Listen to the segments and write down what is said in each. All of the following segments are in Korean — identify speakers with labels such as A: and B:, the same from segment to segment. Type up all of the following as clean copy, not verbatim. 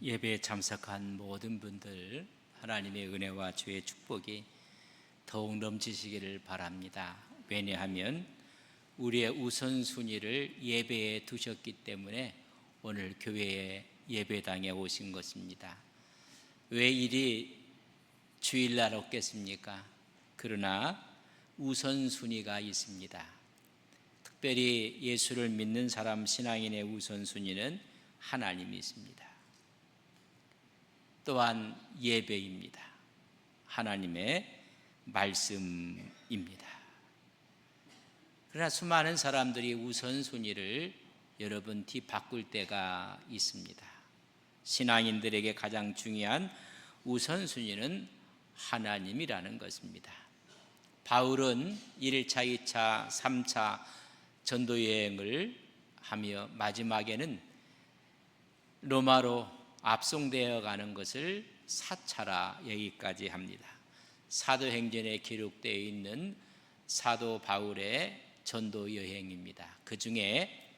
A: 예배에 참석한 모든 분들, 하나님의 은혜와 주의 축복이 더욱 넘치시기를 바랍니다. 왜냐하면 우리의 우선순위를 예배에 두셨기 때문에 오늘 교회에 예배당에 오신 것입니다. 왜 일이 주일날 없겠습니까? 그러나 우선순위가 있습니다. 특별히 예수를 믿는 사람 신앙인의 우선순위는 하나님이 있습니다. 또한 예배입니다. 하나님의 말씀입니다. 그러나 수많은 사람들이 우선순위를 여러분 뒤바꿀 때가 있습니다. 신앙인들에게 가장 중요한 우선순위는 하나님이라는 것입니다. 바울은 1차, 2차, 3차 전도여행을 하며 마지막에는 로마로 압송되어 가는 것을 4차라 여기까지 합니다. 사도행전에 기록되어 있는 사도 바울의 전도 여행입니다. 그 중에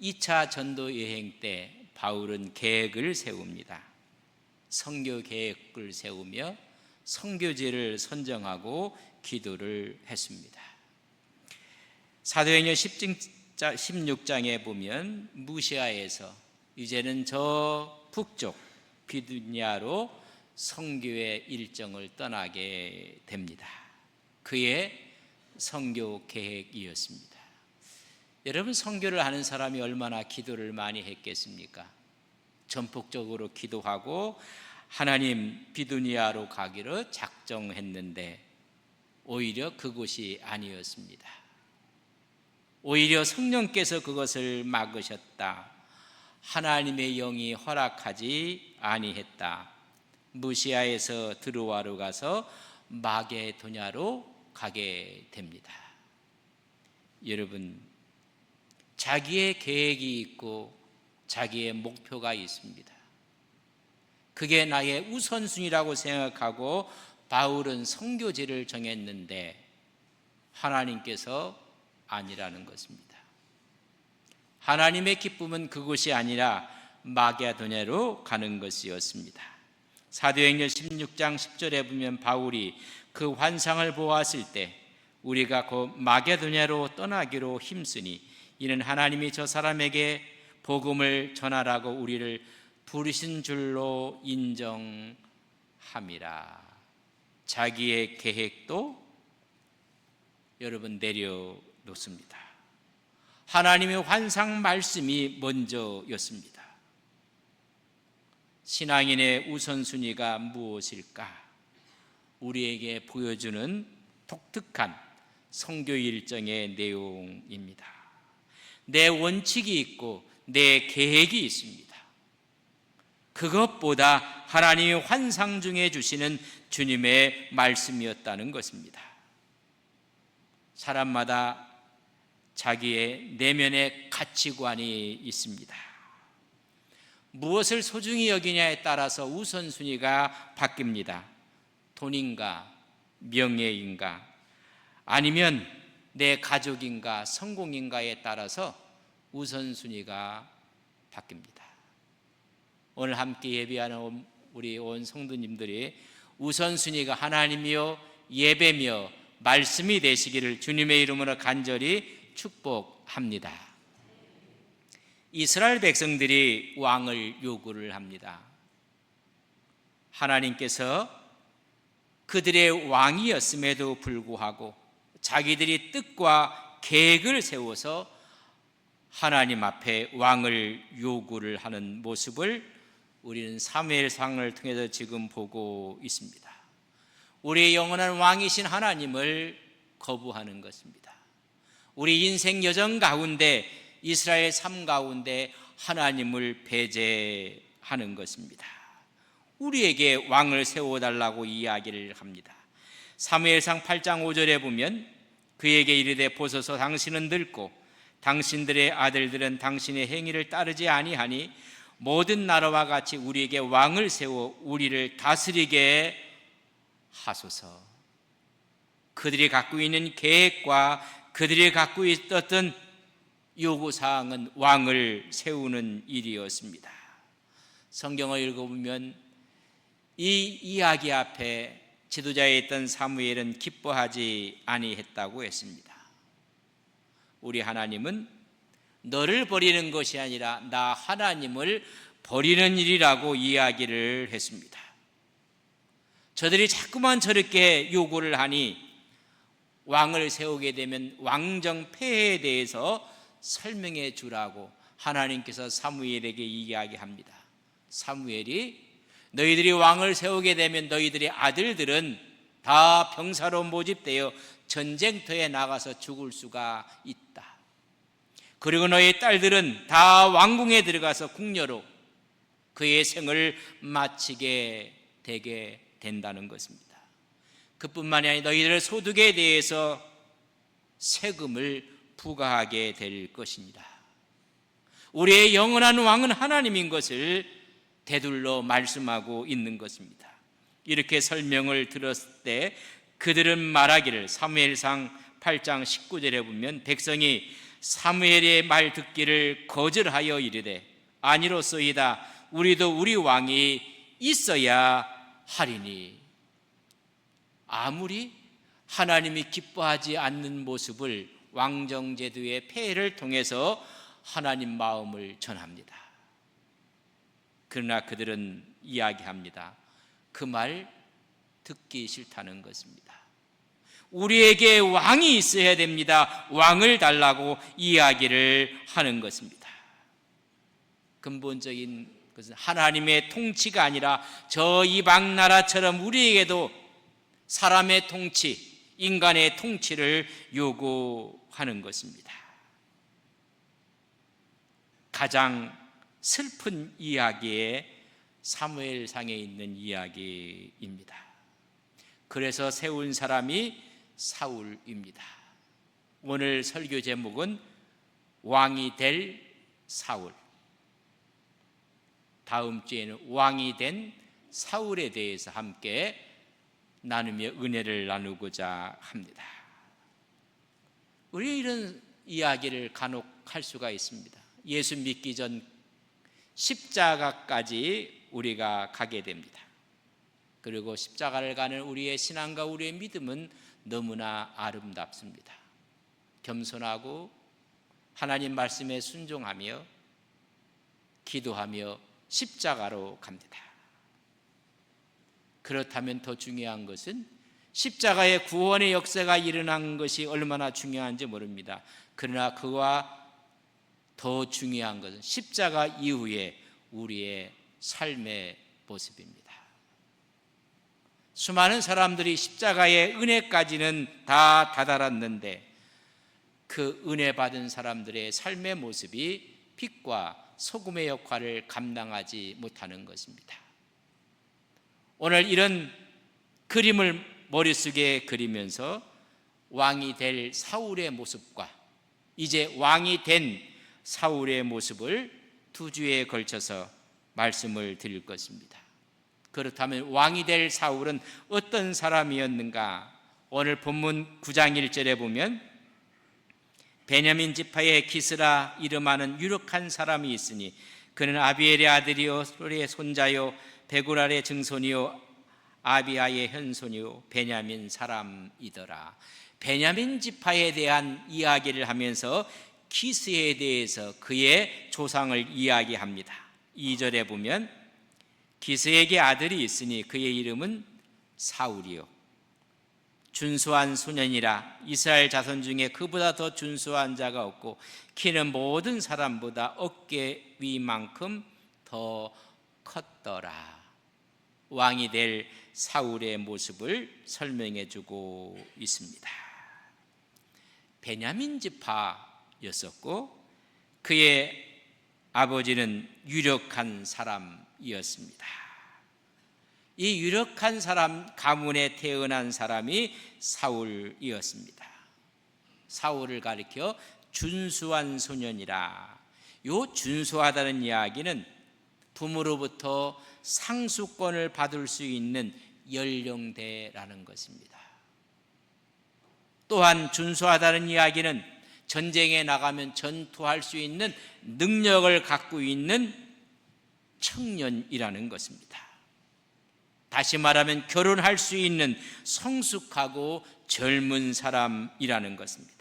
A: 2차 전도 여행 때 바울은 계획을 세웁니다. 선교 계획을 세우며 선교지를 선정하고 기도를 했습니다. 사도행전 16장에 보면 무시아에서 이제는 저 북쪽 비두니아로 선교의 일정을 떠나게 됩니다. 그의 선교 계획이었습니다. 여러분, 선교를 하는 사람이 얼마나 기도를 많이 했겠습니까? 전폭적으로 기도하고 하나님 비두니아로 가기로 작정했는데 오히려 그곳이 아니었습니다. 오히려 성령께서 그것을 막으셨다. 하나님의 영이 허락하지 아니했다. 무시아에서 드로아로 가서 마게도냐로 가게 됩니다. 여러분, 자기의 계획이 있고 자기의 목표가 있습니다. 그게 나의 우선순위라고 생각하고 바울은 선교지를 정했는데 하나님께서 아니라는 것입니다. 하나님의 기쁨은 그곳이 아니라 마게도냐로 가는 것이었습니다. 사도행전 16장 10절에 보면 바울이 그 환상을 보았을 때 우리가 곧 마게도냐로 떠나기로 힘쓰니 이는 하나님이 저 사람에게 복음을 전하라고 우리를 부르신 줄로 인정함이라. 자기의 계획도 여러분 내려놓습니다. 하나님의 환상 말씀이 먼저였습니다. 신앙인의 우선순위가 무엇일까? 우리에게 보여주는 독특한 선교 일정의 내용입니다. 내 원칙이 있고 내 계획이 있습니다. 그것보다 하나님의 환상 중에 주시는 주님의 말씀이었다는 것입니다. 사람마다 자기의 내면의 가치관이 있습니다. 무엇을 소중히 여기냐에 따라서 우선순위가 바뀝니다. 돈인가, 명예인가, 아니면 내 가족인가, 성공인가에 따라서 우선순위가 바뀝니다. 오늘 함께 예배하는 우리 온 성도님들이 우선순위가 하나님이요 예배며 말씀이 되시기를 주님의 이름으로 간절히 축복합니다. 이스라엘 백성들이 왕을 요구를 합니다. 하나님께서 그들의 왕이었음에도 불구하고 자기들이 뜻과 계획을 세워서 하나님 앞에 왕을 요구를 하는 모습을 우리는 사무엘상을 통해서 지금 보고 있습니다. 우리의 영원한 왕이신 하나님을 거부하는 것입니다. 우리 인생 여정 가운데 이스라엘 삶 가운데 하나님을 배제하는 것입니다. 우리에게 왕을 세워달라고 이야기를 합니다. 사무엘상 8장 5절에 보면 그에게 이르되 보소서 당신은 늙고 당신들의 아들들은 당신의 행위를 따르지 아니하니 모든 나라와 같이 우리에게 왕을 세워 우리를 다스리게 하소서. 그들이 갖고 있는 계획과 그들이 갖고 있었던 요구사항은 왕을 세우는 일이었습니다. 성경을 읽어보면 이 이야기 앞에 지도자에 있던 사무엘은 기뻐하지 아니했다고 했습니다. 우리 하나님은 너를 버리는 것이 아니라 나 하나님을 버리는 일이라고 이야기를 했습니다. 저들이 자꾸만 저렇게 요구를 하니 왕을 세우게 되면 왕정 폐해에 대해서 설명해 주라고 하나님께서 사무엘에게 이야기합니다. 사무엘이 너희들이 왕을 세우게 되면 너희들의 아들들은 다 병사로 모집되어 전쟁터에 나가서 죽을 수가 있다. 그리고 너희 딸들은 다 왕궁에 들어가서 궁녀로 그의 생을 마치게 되게 된다는 것입니다. 그뿐만이 아니라 너희들의 소득에 대해서 세금을 부과하게 될 것입니다. 우리의 영원한 왕은 하나님인 것을 되둘러 말씀하고 있는 것입니다. 이렇게 설명을 들었을 때 그들은 말하기를, 사무엘상 8장 19절에 보면 백성이 사무엘의 말 듣기를 거절하여 이르되 아니로소이다 우리도 우리 왕이 있어야 하리니. 아무리 하나님이 기뻐하지 않는 모습을 왕정제도의 폐해를 통해서 하나님 마음을 전합니다. 그러나 그들은 이야기합니다. 그 말 듣기 싫다는 것입니다. 우리에게 왕이 있어야 됩니다. 왕을 달라고 이야기를 하는 것입니다. 근본적인 것은 하나님의 통치가 아니라 저 이방 나라처럼 우리에게도 사람의 통치, 인간의 통치를 요구하는 것입니다. 가장 슬픈 이야기에 사무엘상에 있는 이야기입니다. 그래서 세운 사람이 사울입니다. 오늘 설교 제목은 왕이 될 사울. 다음 주에는 왕이 된 사울에 대해서 함께 나누며 은혜를 나누고자 합니다. 우리 이런 이야기를 간혹 할 수가 있습니다. 예수 믿기 전 십자가까지 우리가 가게 됩니다. 그리고 십자가를 가는 우리의 신앙과 우리의 믿음은 너무나 아름답습니다. 겸손하고 하나님 말씀에 순종하며 기도하며 십자가로 갑니다. 그렇다면 더 중요한 것은 십자가의 구원의 역사가 일어난 것이 얼마나 중요한지 모릅니다. 그러나 그와 더 중요한 것은 십자가 이후에 우리의 삶의 모습입니다. 수많은 사람들이 십자가의 은혜까지는 다 다다랐는데 그 은혜 받은 사람들의 삶의 모습이 빛과 소금의 역할을 감당하지 못하는 것입니다. 오늘 이런 그림을 머릿속에 그리면서 왕이 될 사울의 모습과 이제 왕이 된 사울의 모습을 두 주에 걸쳐서 말씀을 드릴 것입니다. 그렇다면 왕이 될 사울은 어떤 사람이었는가? 오늘 본문 9장 1절에 보면 베냐민 지파의 기스라 이름하는 유력한 사람이 있으니 그는 아비엘의 아들이요 소리의 손자요 베구랄의 증손이요 아비아의 현손이요 베냐민 사람이더라. 베냐민 지파에 대한 이야기를 하면서 기스에 대해서 그의 조상을 이야기합니다. 2절에 보면 기스에게 아들이 있으니 그의 이름은 사울이요 준수한 소년이라 이스라엘 자손 중에 그보다 더 준수한 자가 없고 키는 모든 사람보다 어깨 위만큼 더 컸더라. 왕이 될 사울의 모습을 설명해 주고 있습니다. 베냐민 지파였었고 그의 아버지는 유력한 사람이었습니다. 이 유력한 사람 가문에 태어난 사람이 사울이었습니다. 사울을 가리켜 준수한 소년이라. 요 준수하다는 이야기는 부모로부터 상수권을 받을 수 있는 연령대라는 것입니다. 또한 준수하다는 이야기는 전쟁에 나가면 전투할 수 있는 능력을 갖고 있는 청년이라는 것입니다. 다시 말하면 결혼할 수 있는 성숙하고 젊은 사람이라는 것입니다.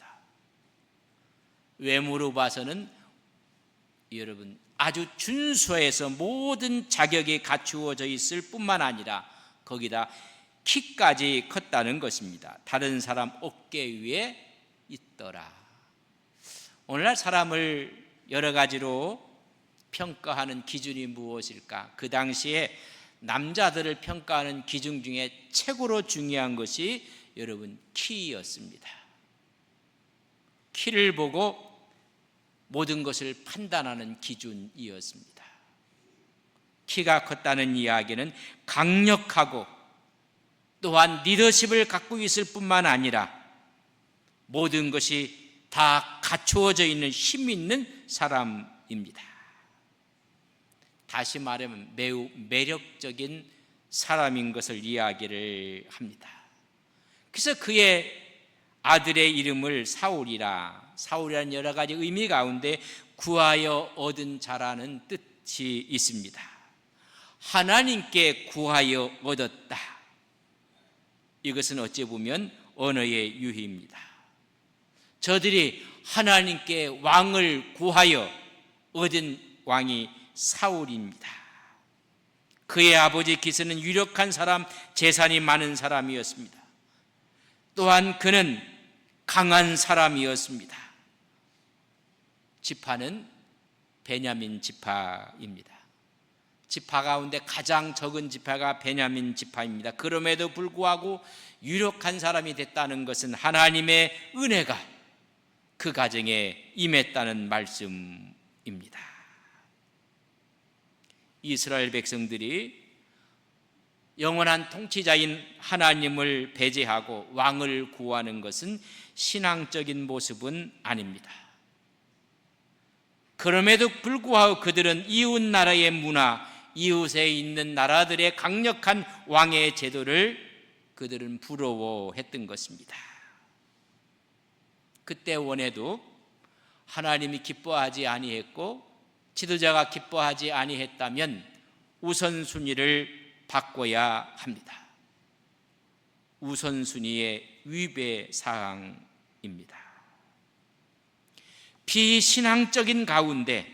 A: 외모로 봐서는 여러분 아주 준수해서 모든 자격이 갖추어져 있을 뿐만 아니라 거기다 키까지 컸다는 것입니다. 다른 사람 어깨 위에 있더라. 오늘날 사람을 여러 가지로 평가하는 기준이 무엇일까? 그 당시에 남자들을 평가하는 기준 중에 최고로 중요한 것이 여러분 키였습니다. 키를 보고 모든 것을 판단하는 기준이었습니다. 키가 컸다는 이야기는 강력하고 또한 리더십을 갖고 있을 뿐만 아니라 모든 것이 다 갖추어져 있는 힘 있는 사람입니다. 다시 말하면 매우 매력적인 사람인 것을 이야기를 합니다. 그래서 그의 아들의 이름을 사울이라는 여러 가지 의미 가운데 구하여 얻은 자라는 뜻이 있습니다. 하나님께 구하여 얻었다. 이것은 어찌 보면 언어의 유희입니다. 저들이 하나님께 왕을 구하여 얻은 왕이 사울입니다. 그의 아버지 기스는 유력한 사람, 재산이 많은 사람이었습니다. 또한 그는 강한 사람이었습니다. 지파는 베냐민 지파입니다. 지파 가운데 가장 적은 지파가 베냐민 지파입니다. 그럼에도 불구하고 유력한 사람이 됐다는 것은 하나님의 은혜가 그 가정에 임했다는 말씀입니다. 이스라엘 백성들이 영원한 통치자인 하나님을 배제하고 왕을 구하는 것은 신앙적인 모습은 아닙니다. 그럼에도 불구하고 그들은 이웃 나라의 문화, 이웃에 있는 나라들의 강력한 왕의 제도를 그들은 부러워했던 것입니다. 그때 원해도 하나님이 기뻐하지 아니했고 지도자가 기뻐하지 아니했다면 우선순위를 바꿔야 합니다. 우선순위의 위배 사항입니다. 비신앙적인 가운데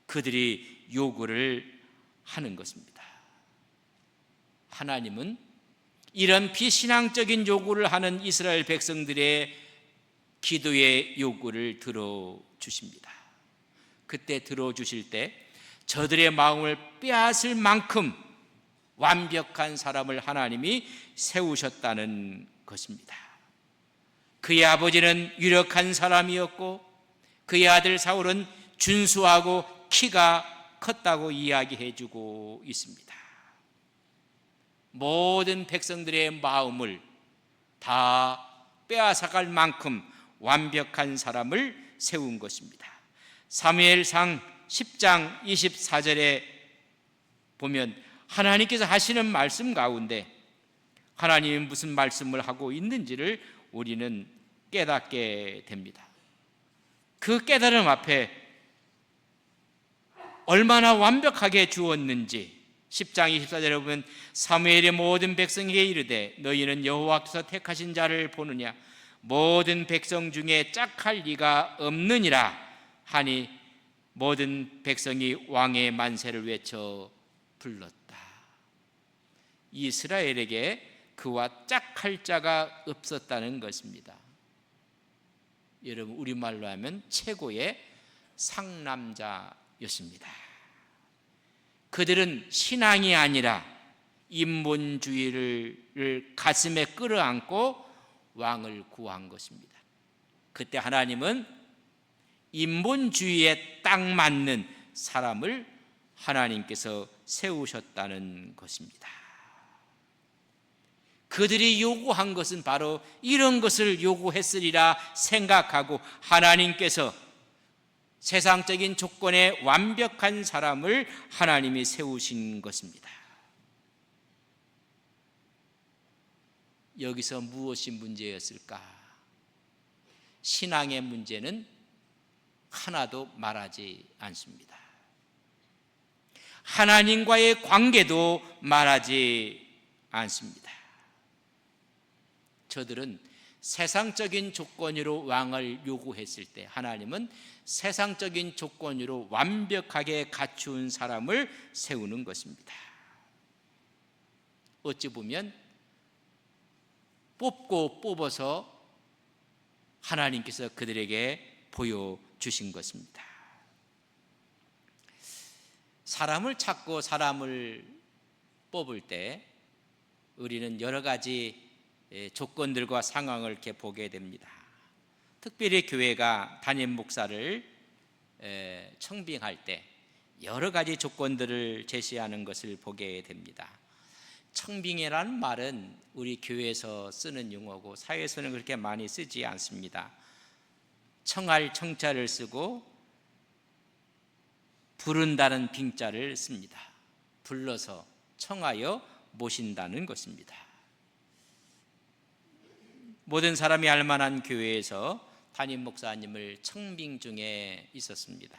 A: 그들이 요구를 하는 것입니다. 하나님은 이런 비신앙적인 요구를 하는 이스라엘 백성들의 기도의 요구를 들어주십니다. 그때 들어주실 때 저들의 마음을 빼앗을 만큼 완벽한 사람을 하나님이 세우셨다는 것입니다. 그의 아버지는 유력한 사람이었고 그의 아들 사울은 준수하고 키가 컸다고 이야기해 주고 있습니다. 모든 백성들의 마음을 다 빼앗아갈 만큼 완벽한 사람을 세운 것입니다. 사무엘상 10장 24절에 보면 하나님께서 하시는 말씀 가운데 하나님이 무슨 말씀을 하고 있는지를 우리는 깨닫게 됩니다. 그 깨달음 앞에 얼마나 완벽하게 주었는지 10장 24절에 보면 사무엘이 모든 백성에게 이르되 너희는 여호와께서 택하신 자를 보느냐 모든 백성 중에 짝할 리가 없느니라 하니 모든 백성이 왕의 만세를 외쳐 불렀다. 이스라엘에게 그와 짝할 자가 없었다는 것입니다. 여러분 우리말로 하면 최고의 상남자였습니다. 그들은 신앙이 아니라 인본주의를 가슴에 끌어안고 왕을 구한 것입니다. 그때 하나님은 인본주의에 딱 맞는 사람을 하나님께서 세우셨다는 것입니다. 그들이 요구한 것은 바로 이런 것을 요구했으리라 생각하고 하나님께서 세상적인 조건에 완벽한 사람을 하나님이 세우신 것입니다. 여기서 무엇이 문제였을까? 신앙의 문제는 하나도 말하지 않습니다. 하나님과의 관계도 말하지 않습니다. 저들은 세상적인 조건으로 왕을 요구했을 때 하나님은 세상적인 조건으로 완벽하게 갖춘 사람을 세우는 것입니다. 어찌 보면 뽑고 뽑아서 하나님께서 그들에게 보여주신 것입니다. 사람을 찾고 사람을 뽑을 때 우리는 여러 가지 조건들과 상황을 이렇게 보게 됩니다. 특별히 교회가 담임 목사를 청빙할 때 여러 가지 조건들을 제시하는 것을 보게 됩니다. 청빙이라는 말은 우리 교회에서 쓰는 용어고 사회에서는 그렇게 많이 쓰지 않습니다. 청할 청자를 쓰고 부른다는 빙자를 씁니다. 불러서 청하여 모신다는 것입니다. 모든 사람이 알 만한 교회에서 담임 목사님을 청빙 중에 있었습니다.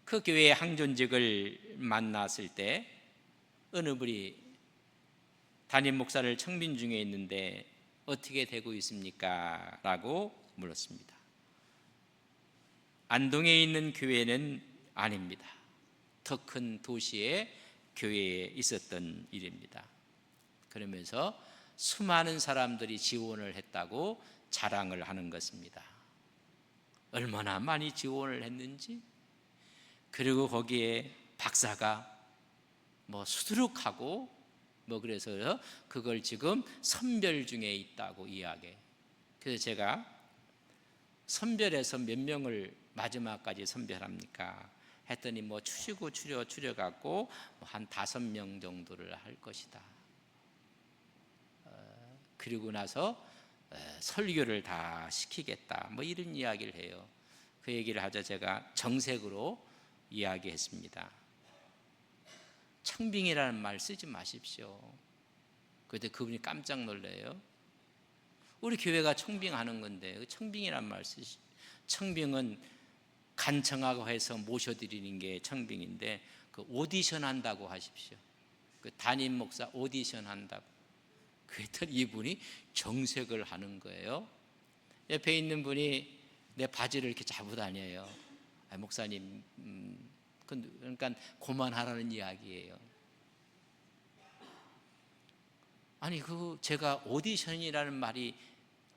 A: 그 교회의 항존직을 만났을 때 어느 분이 담임 목사를 청빙 중에 있는데 어떻게 되고 있습니까? 라고 물었습니다. 안동에 있는 교회는 아닙니다. 더 큰 도시의 교회에 있었던 일입니다. 그러면서 수많은 사람들이 지원을 했다고 자랑을 하는 것입니다. 얼마나 많이 지원을 했는지, 그리고 거기에 박사가 수두룩하고 그래서 그걸 지금 선별 중에 있다고 이야기해요. 그래서 제가 선별해서 몇 명을 마지막까지 선별합니까? 했더니 추려갖고 한 5명 정도를 할 것이다. 그리고 나서 설교를 다 시키겠다. 이런 이야기를 해요. 그 얘기를 하자 제가 정색으로 이야기했습니다. 청빙이라는 말 쓰지 마십시오. 그때 그분이 깜짝 놀래요. 우리 교회가 청빙하는 건데 청빙이란 말 쓰시. 청빙은 간청하고 해서 모셔드리는 게 청빙인데 그 오디션 한다고 하십시오. 그 담임 목사 오디션 한다고. 그랬더니 이분이 정색을 하는 거예요. 옆에 있는 분이 내 바지를 이렇게 잡고 다녀요. 목사님, 그러니까 그만하라는 이야기예요. 아니 제가 오디션이라는 말이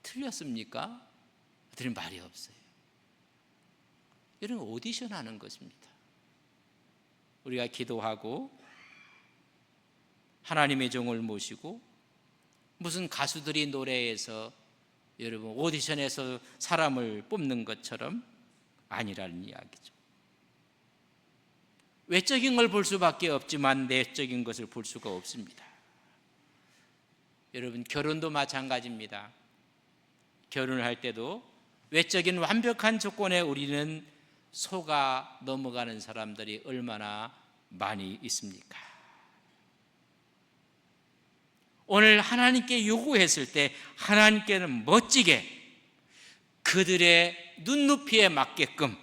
A: 틀렸습니까? 그랬더니 말이 없어요. 이런 오디션 하는 것입니다. 우리가 기도하고 하나님의 종을 모시고 무슨 가수들이 노래해서 여러분 오디션에서 사람을 뽑는 것처럼 아니라는 이야기죠. 외적인 걸 볼 수밖에 없지만 내적인 것을 볼 수가 없습니다. 여러분 결혼도 마찬가지입니다. 결혼을 할 때도 외적인 완벽한 조건에 우리는 속아 넘어가는 사람들이 얼마나 많이 있습니까? 오늘 하나님께 요구했을 때 하나님께는 멋지게 그들의 눈높이에 맞게끔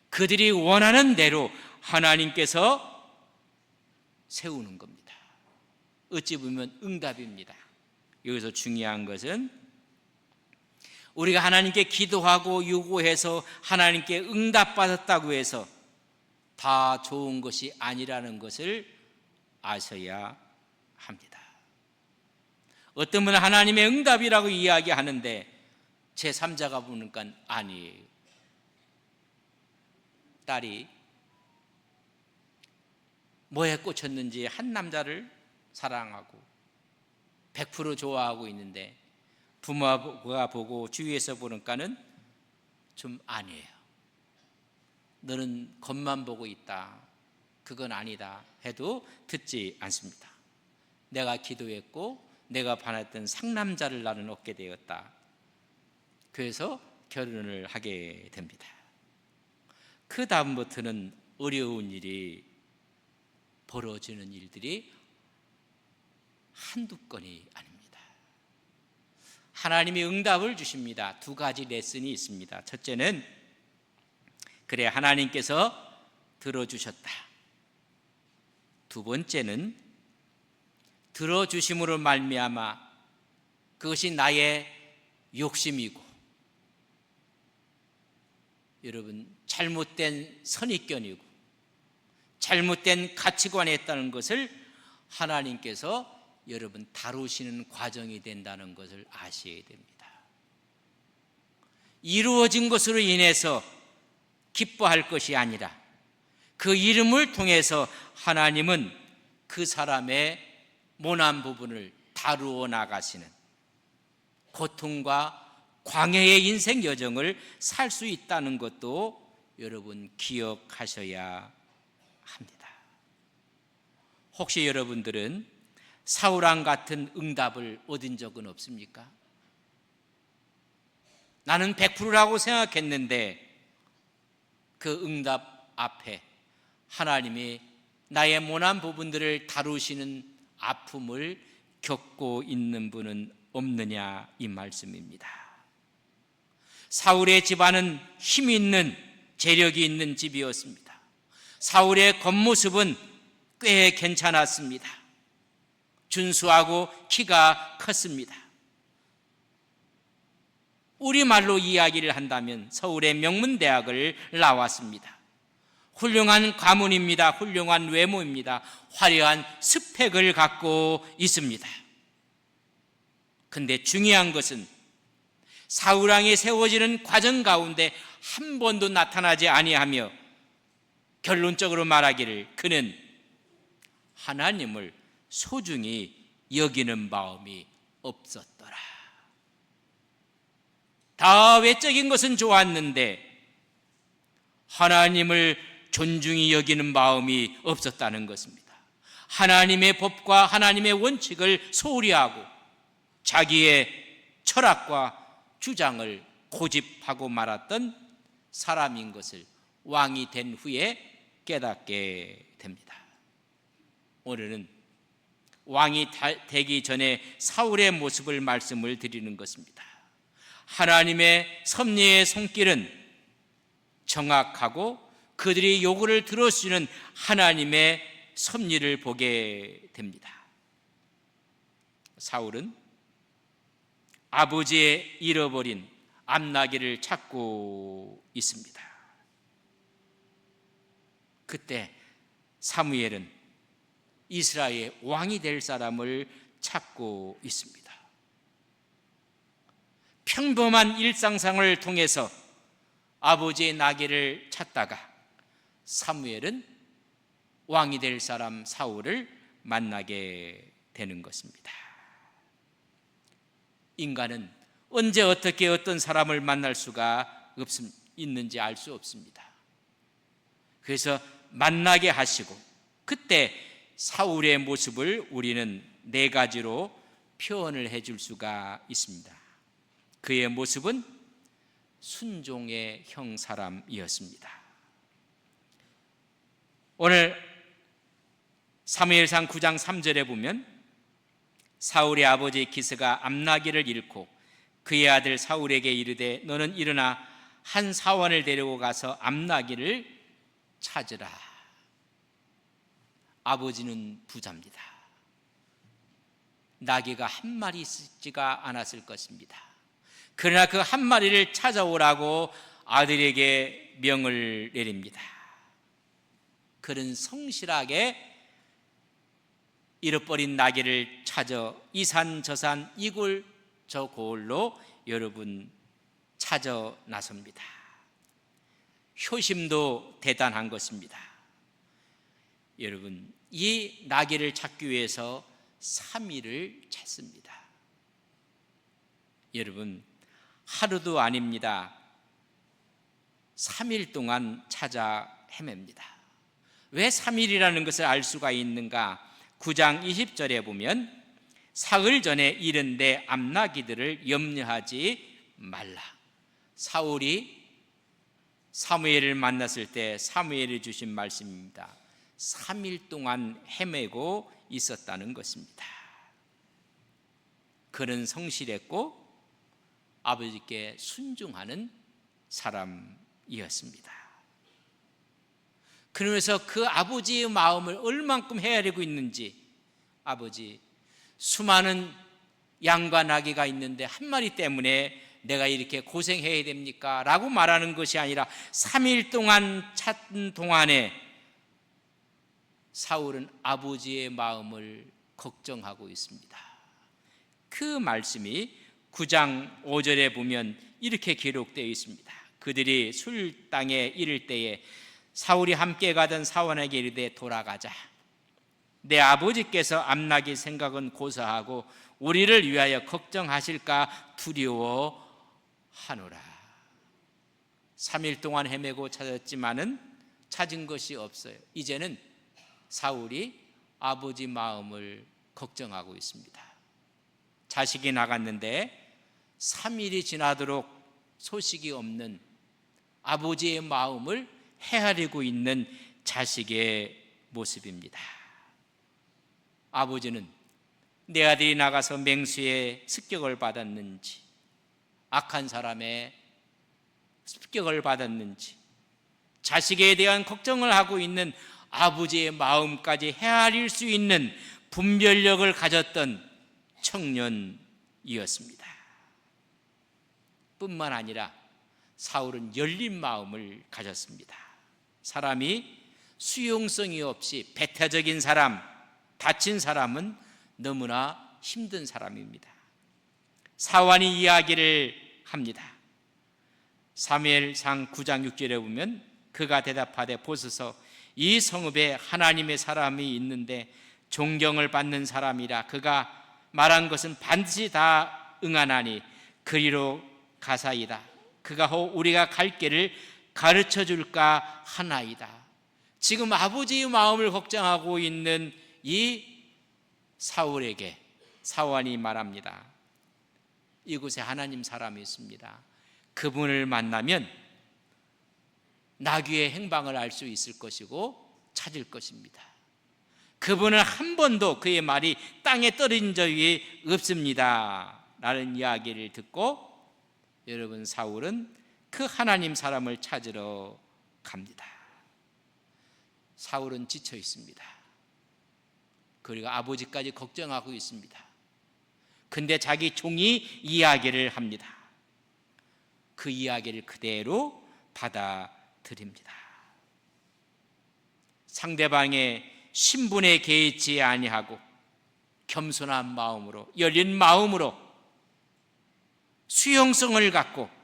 A: 그들이 원하는 대로 하나님께서 세우는 겁니다. 어찌 보면 응답입니다. 여기서 중요한 것은 우리가 하나님께 기도하고 요구해서 하나님께 응답받았다고 해서 다 좋은 것이 아니라는 것을 아셔야 합니다. 어떤 분은 하나님의 응답이라고 이야기하는데 제3자가 보니까 아니에요. 딸이 뭐에 꽂혔는지 한 남자를 사랑하고 100% 좋아하고 있는데 부모가 보고 주위에서 보니까는 좀 아니에요. 너는 겉만 보고 있다. 그건 아니다 해도 듣지 않습니다. 내가 기도했고 내가 바랐던 상남자를 나는 얻게 되었다. 그래서 결혼을 하게 됩니다. 그 다음부터는 어려운 일이 벌어지는 일들이 한두 건이 아닙니다. 하나님이 응답을 주십니다. 2가지 레슨이 있습니다. 첫째는 그래 하나님께서 들어주셨다. 두 번째는 들어주심으로 말미암아 그것이 나의 욕심이고, 여러분, 잘못된 선입견이고 잘못된 가치관에 있다는 것을 하나님께서 여러분 다루시는 과정이 된다는 것을 아셔야 됩니다. 이루어진 것으로 인해서 기뻐할 것이 아니라 그 이름을 통해서 하나님은 그 사람의 모난 부분을 다루어 나가시는 고통과 광야의 인생 여정을 살 수 있다는 것도 여러분 기억하셔야 합니다. 혹시 여러분들은 사울왕 같은 응답을 얻은 적은 없습니까? 나는 100%라고 생각했는데 그 응답 앞에 하나님이 나의 모난 부분들을 다루시는 아픔을 겪고 있는 분은 없느냐, 이 말씀입니다. 사울의 집안은 힘이 있는, 재력이 있는 집이었습니다. 사울의 겉모습은 꽤 괜찮았습니다. 준수하고 키가 컸습니다. 우리말로 이야기를 한다면 서울의 명문대학을 나왔습니다. 훌륭한 가문입니다. 훌륭한 외모입니다. 화려한 스펙을 갖고 있습니다. 근데 중요한 것은 사울왕이 세워지는 과정 가운데 한 번도 나타나지 아니하며 결론적으로 말하기를 그는 하나님을 소중히 여기는 마음이 없었더라. 다 외적인 것은 좋았는데 하나님을 존중히 여기는 마음이 없었다는 것입니다. 하나님의 법과 하나님의 원칙을 소홀히 하고 자기의 철학과 주장을 고집하고 말았던 사람인 것을 왕이 된 후에 깨닫게 됩니다. 오늘은 왕이 되기 전에 사울의 모습을 말씀을 드리는 것입니다. 하나님의 섭리의 손길은 정확하고 그들이 요구를 들어주시는 하나님의 섭리를 보게 됩니다. 사울은 아버지의 잃어버린 암나귀를 찾고 있습니다. 그때 사무엘은 이스라엘의 왕이 될 사람을 찾고 있습니다. 평범한 일상생활을 통해서 아버지의 나귀를 찾다가 사무엘은 왕이 될 사람 사울을 만나게 되는 것입니다. 인간은 언제 어떻게 어떤 사람을 만날 수가 있는지 알 수 없습니다. 그래서 만나게 하시고 그때 사울의 모습을 우리는 네 가지로 표현을 해줄 수가 있습니다. 그의 모습은 순종의 형 사람이었습니다. 오늘 사무엘상 9장 3절에 보면 사울의 아버지 기스가 암나귀를 잃고 그의 아들 사울에게 이르되 너는 일어나 한 사원을 데리고 가서 암나귀를 찾으라. 아버지는 부자입니다. 나귀가 한 마리 있지가 않았을 것입니다. 그러나 그 한 마리를 찾아오라고 아들에게 명을 내립니다. 그는 성실하게 잃어버린 나귀를 찾아 이 산 저 산 이 골 저 골로 여러분 찾아 나섭니다. 효심도 대단한 것입니다. 여러분, 이 나귀를 찾기 위해서 3일을 찾습니다. 여러분, 하루도 아닙니다. 3일 동안 찾아 헤맵니다. 왜 3일이라는 것을 알 수가 있는가? 9장 20절에 보면 사흘 전에 이른데 암나귀들을 염려하지 말라. 사울이 사무엘을 만났을 때 사무엘이 주신 말씀입니다. 3일 동안 헤매고 있었다는 것입니다. 그는 성실했고 아버지께 순종하는 사람이었습니다. 그러면서 그 아버지의 마음을 얼만큼 헤아리고 있는지, 아버지, 수많은 양과 나귀가 있는데 한 마리 때문에 내가 이렇게 고생해야 됩니까? 라고 말하는 것이 아니라 3일 동안 찾는 동안에 사울은 아버지의 마음을 걱정하고 있습니다. 그 말씀이 9장 5절에 보면 이렇게 기록되어 있습니다. 그들이 술 땅에 이를 때에 사울이 함께 가던 사원에게 이르되 돌아가자. 내 아버지께서 암나기 생각은 고사하고 우리를 위하여 걱정하실까 두려워하노라. 3일 동안 헤매고 찾았지만은 찾은 것이 없어요. 이제는 사울이 아버지 마음을 걱정하고 있습니다. 자식이 나갔는데 3일이 지나도록 소식이 없는 아버지의 마음을 헤아리고 있는 자식의 모습입니다. 아버지는 내 아들이 나가서 맹수의 습격을 받았는지, 악한 사람의 습격을 받았는지, 자식에 대한 걱정을 하고 있는 아버지의 마음까지 헤아릴 수 있는 분별력을 가졌던 청년이었습니다. 뿐만 아니라 사울은 열린 마음을 가졌습니다. 사람이 수용성이 없이 배타적인 사람, 다친 사람은 너무나 힘든 사람입니다. 사완이 이야기를 합니다. 사무엘상 9장 6절에 보면 그가 대답하되 보소서 이 성읍에 하나님의 사람이 있는데 존경을 받는 사람이라 그가 말한 것은 반드시 다 응하나니 그리로 가사이다. 그가 우리가 갈 길을 가르쳐 줄까 하나이다. 지금 아버지의 마음을 걱정하고 있는 이 사울에게 사완이 말합니다. 이곳에 하나님 사람이 있습니다. 그분을 만나면 나귀의 행방을 알 수 있을 것이고 찾을 것입니다. 그분은 한 번도 그의 말이 땅에 떨어진 적이 없습니다 라는 이야기를 듣고 여러분, 사울은 그 하나님 사람을 찾으러 갑니다. 사울은 지쳐 있습니다. 그리고 아버지까지 걱정하고 있습니다. 근데 자기 종이 이야기를 합니다. 그 이야기를 그대로 받아들입니다. 상대방의 신분에 개의치 아니하고 겸손한 마음으로, 열린 마음으로, 수용성을 갖고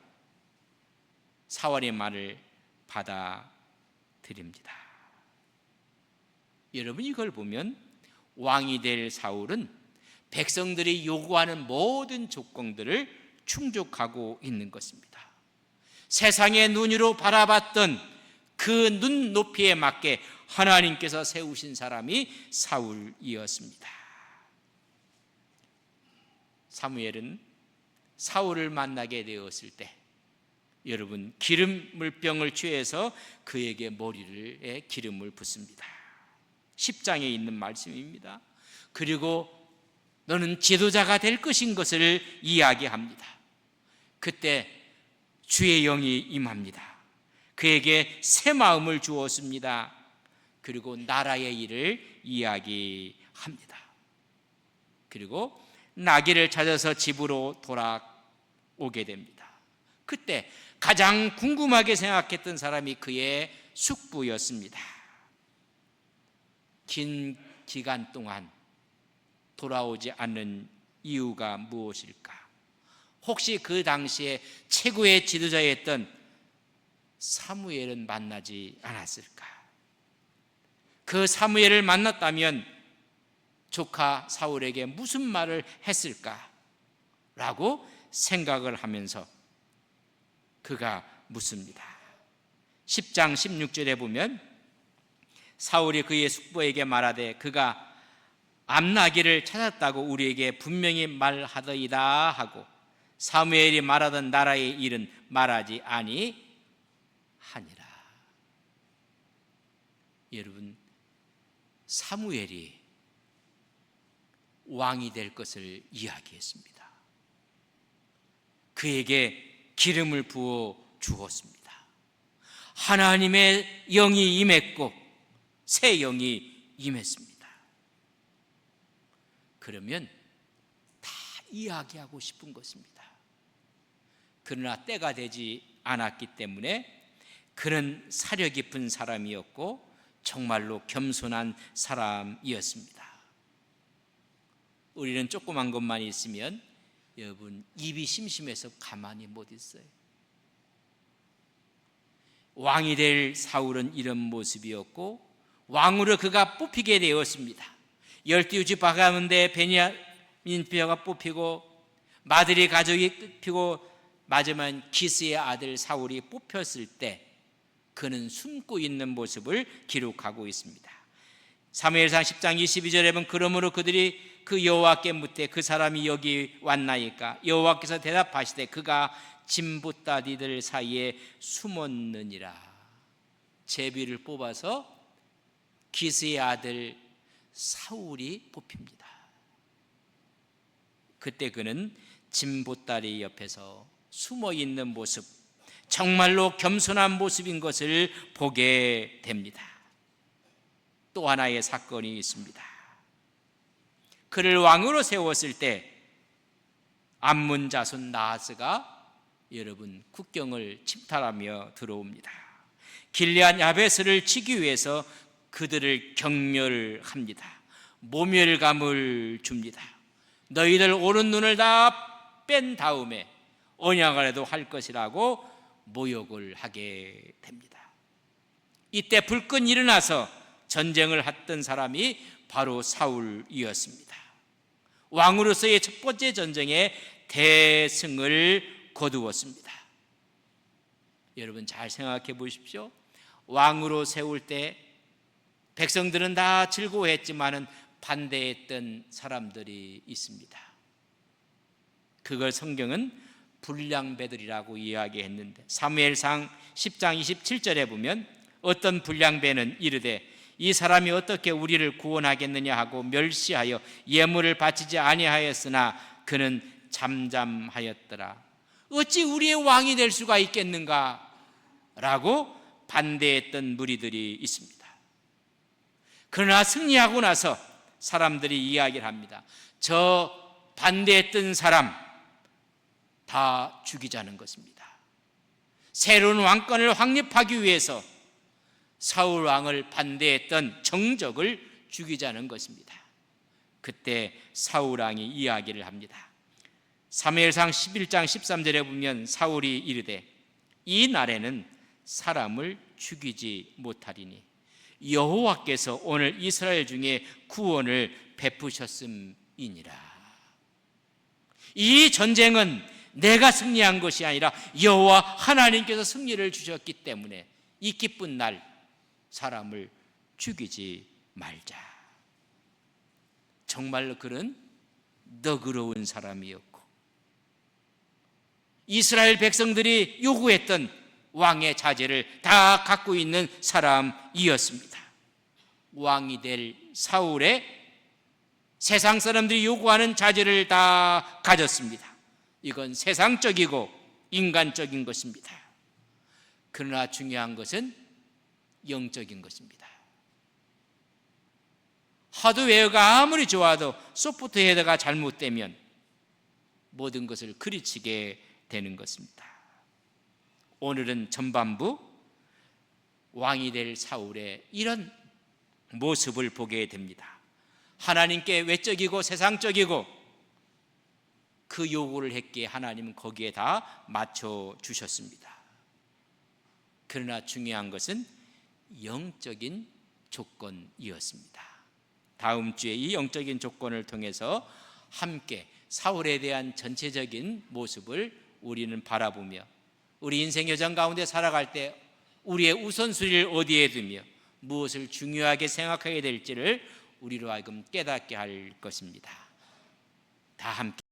A: 사울의 말을 받아들입니다. 여러분, 이걸 보면 왕이 될 사울은 백성들이 요구하는 모든 조건들을 충족하고 있는 것입니다. 세상의 눈으로 바라봤던 그 눈높이에 맞게 하나님께서 세우신 사람이 사울이었습니다. 사무엘은 사울을 만나게 되었을 때 여러분, 기름 물병을 취해서 그에게 머리에 기름을 붓습니다. 10장에 있는 말씀입니다. 그리고 너는 지도자가 될 것인 것을 이야기합니다. 그때 주의 영이 임합니다. 그에게 새 마음을 주었습니다. 그리고 나라의 일을 이야기합니다. 그리고 나귀를 찾아서 집으로 돌아오게 됩니다. 그때 가장 궁금하게 생각했던 사람이 그의 숙부였습니다. 긴 기간 동안 돌아오지 않는 이유가 무엇일까? 혹시 그 당시에 최고의 지도자였던 사무엘은 만나지 않았을까? 그 사무엘을 만났다면 조카 사울에게 무슨 말을 했을까? 라고 생각을 하면서 그가 묻습니다. 10장 16절에 보면 사울이 그의 숙부에게 말하되 그가 암나기를 찾았다고 우리에게 분명히 말하더이다 하고 사무엘이 말하던 나라의 일은 말하지 아니하니라. 여러분, 사무엘이 왕이 될 것을 이야기했습니다. 그에게 기름을 부어 주었습니다. 하나님의 영이 임했고 새 영이 임했습니다. 그러면 다 이야기하고 싶은 것입니다. 그러나 때가 되지 않았기 때문에 그는 사려 깊은 사람이었고 정말로 겸손한 사람이었습니다. 우리는 조그만 것만 있으면 여러분 입이 심심해서 가만히 못 있어요. 왕이 될 사울은 이런 모습이었고 왕으로 그가 뽑히게 되었습니다. 12집 가운데 베냐민 뼈가 뽑히고 마들이 가족이 뽑히고 마지막 기스의 아들 사울이 뽑혔을 때 그는 숨고 있는 모습을 기록하고 있습니다. 사무엘상 10장 22절에 보면 그러므로 그들이 그 여호와께 묻되 그 사람이 여기 왔나이까? 여호와께서 대답하시되 그가 진보따디들 사이에 숨었느니라. 제비를 뽑아서 기스의 아들 사울이 뽑힙니다. 그때 그는 진보따리 옆에서 숨어있는 모습, 정말로 겸손한 모습인 것을 보게 됩니다. 또 하나의 사건이 있습니다. 그를 왕으로 세웠을 때 암몬 자손 나하스가 여러분 국경을 침탈하며 들어옵니다. 길앗 야베스를 치기 위해서 그들을 경멸합니다. 모멸감을 줍니다. 너희들 오른 눈을 다 뺀 다음에 언약이라도 할 것이라고 모욕을 하게 됩니다. 이때 불끈 일어나서 전쟁을 했던 사람이 바로 사울이었습니다. 왕으로서의 첫 번째 전쟁에 대승을 거두었습니다. 여러분 잘 생각해 보십시오. 왕으로 세울 때 백성들은 다 즐거워했지만은 반대했던 사람들이 있습니다. 그걸 성경은 불량배들이라고 이야기했는데 사무엘상 10장 27절에 보면 어떤 불량배는 이르되 이 사람이 어떻게 우리를 구원하겠느냐 하고 멸시하여 예물을 바치지 아니하였으나 그는 잠잠하였더라. 어찌 우리의 왕이 될 수가 있겠는가? 라고 반대했던 무리들이 있습니다. 그러나 승리하고 나서 사람들이 이야기를 합니다. 저 반대했던 사람 다 죽이자는 것입니다. 새로운 왕권을 확립하기 위해서 사울 왕을 반대했던 정적을 죽이자는 것입니다. 그때 사울 왕이 이야기를 합니다. 사무엘상 11장 13절에 보면 사울이 이르되 이 날에는 사람을 죽이지 못하리니 여호와께서 오늘 이스라엘 중에 구원을 베푸셨음이니라. 이 전쟁은 내가 승리한 것이 아니라 여호와 하나님께서 승리를 주셨기 때문에 이 기쁜 날 사람을 죽이지 말자. 정말로 그는 너그러운 사람이었고 이스라엘 백성들이 요구했던 왕의 자제를 다 갖고 있는 사람이었습니다. 왕이 될 사울의 세상 사람들이 요구하는 자제를 다 가졌습니다. 이건 세상적이고 인간적인 것입니다. 그러나 중요한 것은 영적인 것입니다. 하드웨어가 아무리 좋아도 소프트웨어가 잘못되면 모든 것을 그르치게 되는 것입니다. 오늘은 전반부 왕이 될 사울의 이런 모습을 보게 됩니다. 하나님께 외적이고 세상적이고 그 요구를 했기에 하나님은 거기에 다 맞춰주셨습니다. 그러나 중요한 것은 영적인 조건이었습니다. 다음 주에 이 영적인 조건을 통해서 함께 사울에 대한 전체적인 모습을 우리는 바라보며 우리 인생 여정 가운데 살아갈 때 우리의 우선순위를 어디에 두며 무엇을 중요하게 생각하게 될지를 우리로 하여금 깨닫게 할 것입니다. 다 함께